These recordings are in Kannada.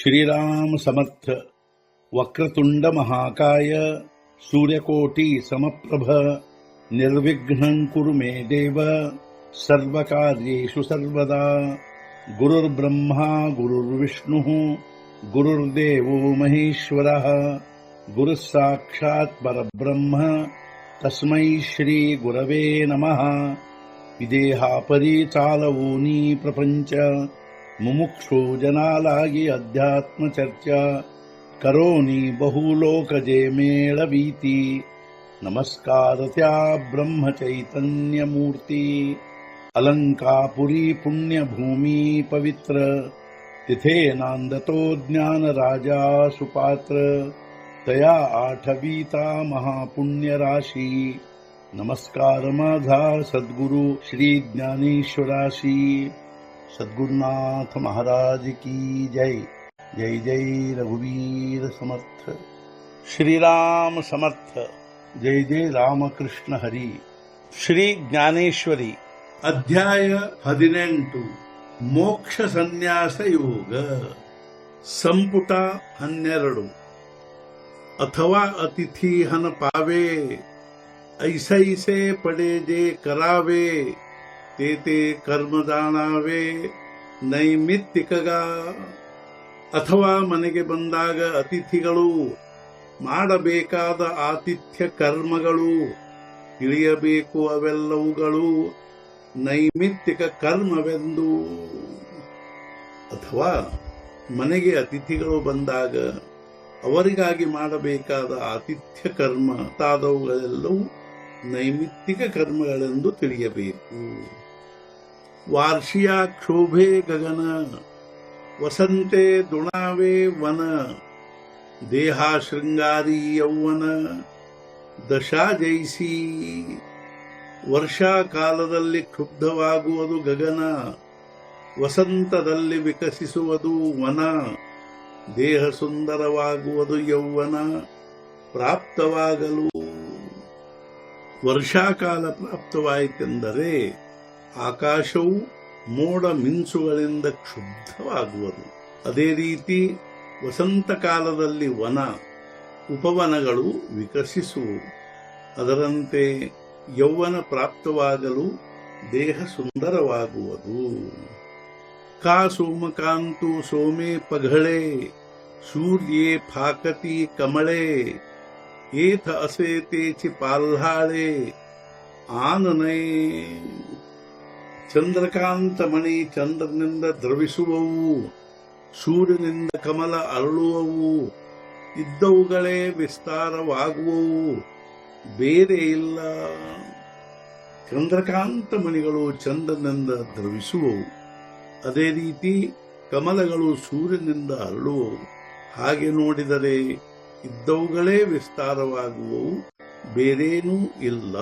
श्रीराम समर्थ. वक्रतुंड महाकाय सूर्यकोटि समप्रभ निर्विघ्नं कुरु मे देव सर्वकार्येषु सर्वदा. गुरुर्ब्रह्मा गुरुर्विष्णुः गुरुर्देवो महेश्वरः गुरुः साक्षात् परब्रह्म तस्मै श्री गुरवे नमः. विदेहापरी चालवूनी प्रपंच मुमुक्षो जनालागी अध्यात्म चर्चा करोनी बहुलोकजे मेळवीती. नमस्कार त्या ब्रह्म चैतन्य मूर्ती. अलंकापुरी पुण्यभूमी पवित्र तिथे नांदतो ज्ञान राजा सुपात्र. तया आठवीता महापुण्य राशी. नमस्कार माझा सद्गुरु श्री ज्ञानेश्वराशी. सद्गुरुनाथ महाराज की जय. जय जय रघुवीर समर्थ. श्रीराम समर्थ. जय जय रामकृष्ण हरी. ಶ್ರೀ ಜ್ಞಾನೇಶ್ವರಿ ಅಧ್ಯಾಯ 18 ಮೋಕ್ಷ ಸನ್ಯಾಸ ಯೋಗ ಸಂಪುಟ 12. ಅಥವಾ ಅತಿಥಿ ಹನ ಪಾವೆ ಐಸೈಸೆ ಪಡೆ ಜೆ ಕರಾವೆ ते कर्म जाणावे ನೈಮಿತ್ತಿಕಗ. ಅಥವಾ ಮನೆಗೆ ಬಂದಾಗ ಅತಿಥಿಗಳು ಮಾಡಬೇಕಾದ ಆತಿಥ್ಯ ಕರ್ಮಗಳು ತಿಳಿಯಬೇಕು. ಅವೆಲ್ಲವುಗಳು ನೈಮಿತ್ತಿಕ ಕರ್ಮವೆಂದು. ಅಥವಾ ಮನೆಗೆ ಅತಿಥಿಗಳು ಬಂದಾಗ ಅವರಿಗಾಗಿ ಮಾಡಬೇಕಾದ ಆತಿಥ್ಯ ಕರ್ಮ ಮುಂತಾದವುಗಳೆಲ್ಲವೂ ನೈಮಿತ್ತಿಕ ಕರ್ಮಗಳೆಂದು ತಿಳಿಯಬೇಕು. ವಾರ್ಷಿಯ ಕ್ಷೋಭೆ ಗಗನ ವಸಂತೆ ದುಣಾವೆ ವನ. ದೇಹ ಶೃಂಗಾರಿ ಯೌವನ ದಶಾ ಜಯಿಸಿ. ವರ್ಷಾಕಾಲದಲ್ಲಿ ಕ್ಷುಬ್ಧವಾಗುವುದು ಗಗನ, ವಸಂತದಲ್ಲಿ ವಿಕಸಿಸುವುದು ವನ. ದೇಹ ಸುಂದರವಾಗುವುದು ಯೌವನ ಪ್ರಾಪ್ತವಾಗಲು. ವರ್ಷಾಕಾಲ ಪ್ರಾಪ್ತವಾಯಿತೆಂದರೆ ಆಕಾಶವು ಮೋಡ ಮಿಂಚುಗಳಿಂದ ಕ್ಷುಬ್ಧವಾಗುವುದು. ಅದೇ ರೀತಿ ವಸಂತ ಕಾಲದಲ್ಲಿ ವನ ಉಪವನಗಳು ವಿಕಸಿಸುವು. ಅದರಂತೆ ಯೌವನ ಪ್ರಾಪ್ತವಾಗಲು ದೇಹ ಸುಂದರವಾಗುವುದು. ಕಾ ಸೋಮಕಾಂತು ಸೋಮೆ ಪಘಳೆ ಸೂರ್ಯೇ ಫಾಕತಿ ಕಮಳೆ. ಏಥ ಅಸೆ ತೇಚಿ ಪಾಲ್ಹಾಳೆ ಆನನೈ. ಚಂದ್ರಕಾಂತ ಮಣಿ ಚಂದ್ರನಿಂದ ದ್ರವಿಸುವವು, ಸೂರ್ಯನಿಂದ ಕಮಲ ಅರಳುವವು. ಇದ್ದವುಗಳೇ ವಿಸ್ತಾರವಾಗುವವು, ಬೇರೆ ಇಲ್ಲ. ಚಂದ್ರಕಾಂತ ಮಣಿಗಳು ಚಂದ್ರನಿಂದ ದ್ರವಿಸುವವು, ಅದೇ ರೀತಿ ಕಮಲಗಳು ಸೂರ್ಯನಿಂದ ಅರಳುವವು. ಹಾಗೆ ನೋಡಿದರೆ ಇದ್ದವುಗಳೇ ವಿಸ್ತಾರವಾಗುವವು, ಬೇರೇನೂ ಇಲ್ಲ.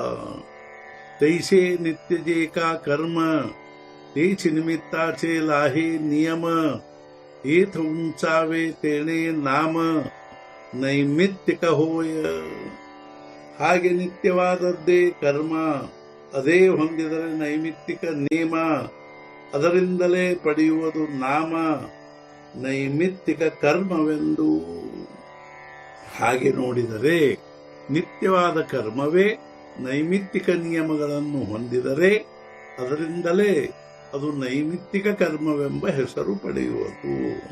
तैसे नित्य जे का कर्म तेच निमित्ताचे लाहे नियम. ಏಥ ಉಂಚಾವೆ ತೇಣೆ ನಾಮ ನೈಮಿತ್ತಿಕ ಹೋಯ. ಹಾಗೆ ನಿತ್ಯವಾದದ್ದೇ ಕರ್ಮ, ಅದೇ ಹೊಂದಿದರೆ ನೈಮಿತ್ತಿಕ ನೇಮ. ಅದರಿಂದಲೇ ಪಡೆಯುವುದು ನಾಮ ನೈಮಿತ್ತಿಕ ಕರ್ಮವೆಂದು. ಹಾಗೆ ನೋಡಿದರೆ ನಿತ್ಯವಾದ ಕರ್ಮವೇ ನೈಮಿತ್ತಿಕ ನಿಯಮಗಳನ್ನು ಹೊಂದಿದರೆ ಅದರಿಂದಲೇ ಅದು ನೈಮಿತ್ತಿಕ ಕರ್ಮವೆಂಬ ಹೆಸರು ಪಡೆಯುವುದು.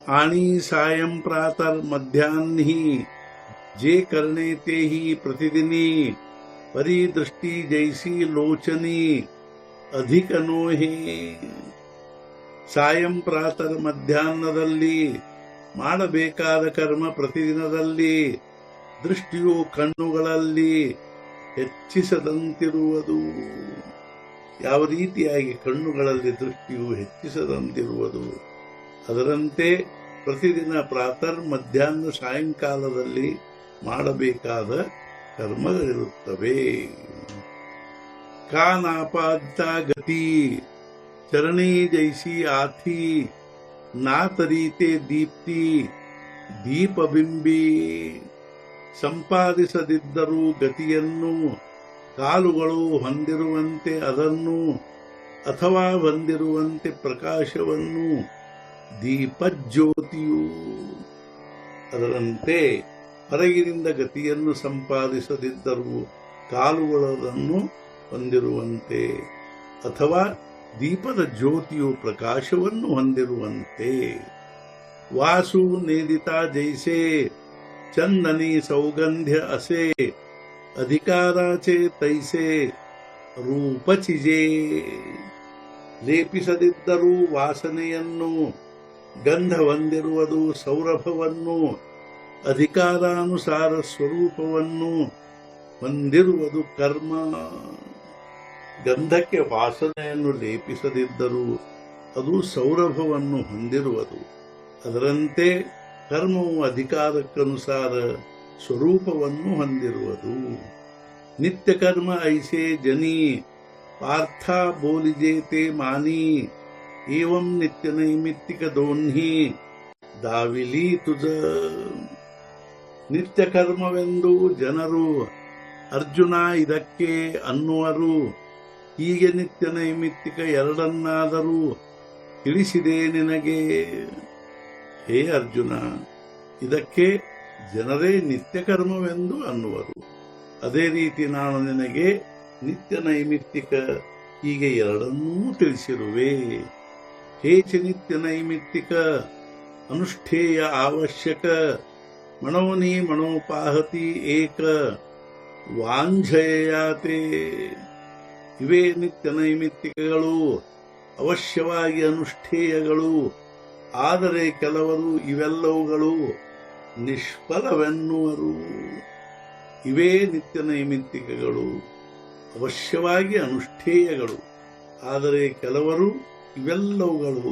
ಆಣಿ ಸಾಯಂ ಪ್ರಾತರ್ ಮಧ್ಯಾಹ್ನಿ ಜೇ ಕರ್ಣೆ ತೇಹಿ ಪ್ರತಿದಿನಿ. ಪರಿದೃಷ್ಟಿ ಜೈಸಿ ಲೋಚನಿ ಅಧಿಕ ನೋಹೆ. ಸಾಯಂ ಪ್ರಾತರ್ ಮಧ್ಯಾಹ್ನದಲ್ಲಿ ಮಾಡಬೇಕಾದ ಕರ್ಮ ಪ್ರತಿದಿನದಲ್ಲಿ ದೃಷ್ಟಿಯು ಕಣ್ಣುಗಳಲ್ಲಿ ಹೆಚ್ಚಿಸದಂತಿರುವುದು. ಯಾವ ರೀತಿಯಾಗಿ ಕಣ್ಣುಗಳಲ್ಲಿ ದೃಷ್ಟಿಯು ಹೆಚ್ಚಿಸದಂತಿರುವುದು ಅದರಂತೆ ಪ್ರತಿದಿನ ಪ್ರಾತರ್ ಮಧ್ಯಾಹ್ನ ಸಾಯಂಕಾಲದಲ್ಲಿ ಮಾಡಬೇಕಾದ ಕರ್ಮಗಳಿರುತ್ತವೆ. ಕಾನಾಪಾದ ಗತಿ ಚರಣಿ ಜೈಸಿ ಆಥಿ. ನಾತರೀತೆ ದೀಪ್ತಿ ದೀಪಬಿಂಬಿ. ಸಂಪಾದಿಸದಿದ್ದರೂ ಗತಿಯನ್ನು ಕಾಲುಗಳು ಹೊಂದಿರುವಂತೆ ಅದನ್ನು ಅಥವಾ ಹೊಂದಿರುವಂತೆ ಪ್ರಕಾಶವನ್ನು ದೀಪಜ್ಯೋತಿಯು. ಅದರಂತೆ ಹೊರಗಿನಿಂದ ಗತಿಯನ್ನು ಸಂಪಾದಿಸದಿದ್ದರೂ ಕಾಲುಗಳನ್ನು ಹೊಂದಿರುವಂತೆ, ಅಥವಾ ದೀಪದ ಜ್ಯೋತಿಯು ಪ್ರಕಾಶವನ್ನು ಹೊಂದಿರುವಂತೆ. ವಾಸು ನೇದಿತಾ ಜೈಸೆ ಚಂದನಿ ಸೌಗಂಧ್ಯ ಅಸೆ, ಅಧಿಕಾರಾಚೆ ತೈಸೆ ರೂಪಚಿಜೆ. ಲೇಪಿಸದಿದ್ದರೂ ವಾಸನೆಯನ್ನು, ಗಂಧ ಹೊಂದಿರುವುದು ಸೌರಭವನ್ನು, ಅಧಿಕಾರಾನುಸಾರ ಸ್ವರೂಪವನ್ನು ಹೊಂದಿರುವುದು ಕರ್ಮ. ಗಂಧಕ್ಕೆ ವಾಸನೆಯನ್ನು ಲೇಪಿಸದಿದ್ದರೂ ಅದು ಸೌರಭವನ್ನು ಹೊಂದಿರುವುದು. ಅದರಂತೆ ಕರ್ಮವು ಅಧಿಕಾರಕ್ಕನುಸಾರ ಸ್ವರೂಪವನ್ನು ಹೊಂದಿರುವುದು. ನಿತ್ಯ ಕರ್ಮ ಐಸೆ ಜನಿ ಪಾರ್ಥ ಬೋಲಿಜೇತೆ ಮಾನಿ, ಏವಂ ನಿತ್ಯ ನೈಮಿತ್ತಿಕ ದೋನ್ಹಿ ದಾವಿಲಿ ತುಜ. ನಿತ್ಯ ಕರ್ಮವೆಂದು ಜನರು ಅರ್ಜುನ ಇದಕ್ಕೆ ಅನ್ನುವರು. ಹೀಗೆ ನಿತ್ಯ ನೈಮಿತ್ತಿಕ ಎರಡನ್ನಾದರೂ ತಿಳಿಸಿದೆ ನಿನಗೆ. ಹೇ ಅರ್ಜುನ, ಇದಕ್ಕೆ ಜನರೇ ನಿತ್ಯ ಕರ್ಮವೆಂದು ಅನ್ನುವರು. ಅದೇ ರೀತಿ ನಾನು ನಿನಗೆ ನಿತ್ಯ ನೈಮಿತ್ತಿಕ ಹೀಗೆ ಎರಡನ್ನೂ ತಿಳಿಸಿರುವೆ. ಹೇಚ ನಿತ್ಯ ನೈಮಿತ್ತಿಕ ಅನುಷ್ಠೇಯ ಅವಶ್ಯಕ, ಮನೋನಿ ಮನೋಪಾಹತಿ ಏಕ ವಾಂಛಯಾತೆ. ಇವೇ ನಿತ್ಯ ನೈಮಿತ್ತಿಕಗಳು, ಅವಶ್ಯವಾಗಿ ಅನುಷ್ಠೇಯಗಳು. ಆದರೆ ಕೆಲವರು ಇವೆಲ್ಲವುಗಳು ನಿಷ್ಫಲವೆನ್ನುವರು. ಇವೇ ನಿತ್ಯ ನೈಮಿತ್ತಿಕಗಳು, ಅವಶ್ಯವಾಗಿ ಅನುಷ್ಠೇಯಗಳು. ಆದರೆ ಕೆಲವರು ಇವೆಲ್ಲವುಗಳು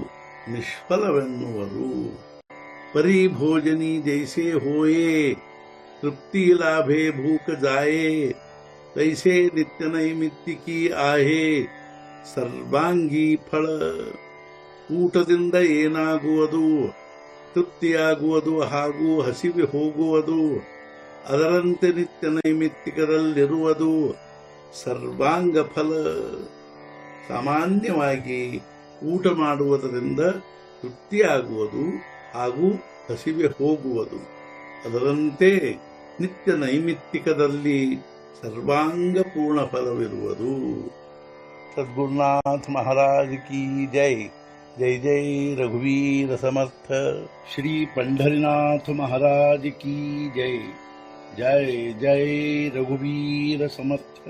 ನಿಷ್ಫಲವೆನ್ನುವರು. ಪರಿಭೋಜನಿ ಜೈಸೆ ಹೋಯೆ, ತೃಪ್ತಿ ಲಾಭೆ ಭೂಕ ಜಾಯೆ, ತೈಸೆ ನಿತ್ಯ ನೈಮಿತ್ತಿಕಿ ಆಹೆ ಸರ್ವಾಂಗಿ ಫಲ. ಊಟದಿಂದ ಏನಾಗುವುದು, ತೃಪ್ತಿಯಾಗುವುದು ಹಾಗೂ ಹಸಿವೆ ಹೋಗುವುದು. ಅದರಂತೆ ನಿತ್ಯ ನೈಮಿತ್ತಿಕದಲ್ಲಿರುವುದು ಸರ್ವಾಂಗ ಫಲ. ಸಾಮಾನ್ಯವಾಗಿ ಊಟ ಮಾಡುವುದರಿಂದ ತೃಪ್ತಿಯಾಗುವುದು ಹಾಗೂ ಹಸಿವೆ ಹೋಗುವುದು. ಅದರಂತೆ ನಿತ್ಯ ನೈಮಿತ್ತಿಕದಲ್ಲಿ ಸರ್ವಾಂಗ ಪೂರ್ಣ ಫಲವಿರುವುದು. सद्गुरुनाथ महाराज की जय. जय जय रघुवीर समर्थ. श्री पंढरीनाथ महाराज की जय. जय जय रघुवीर समर्थ.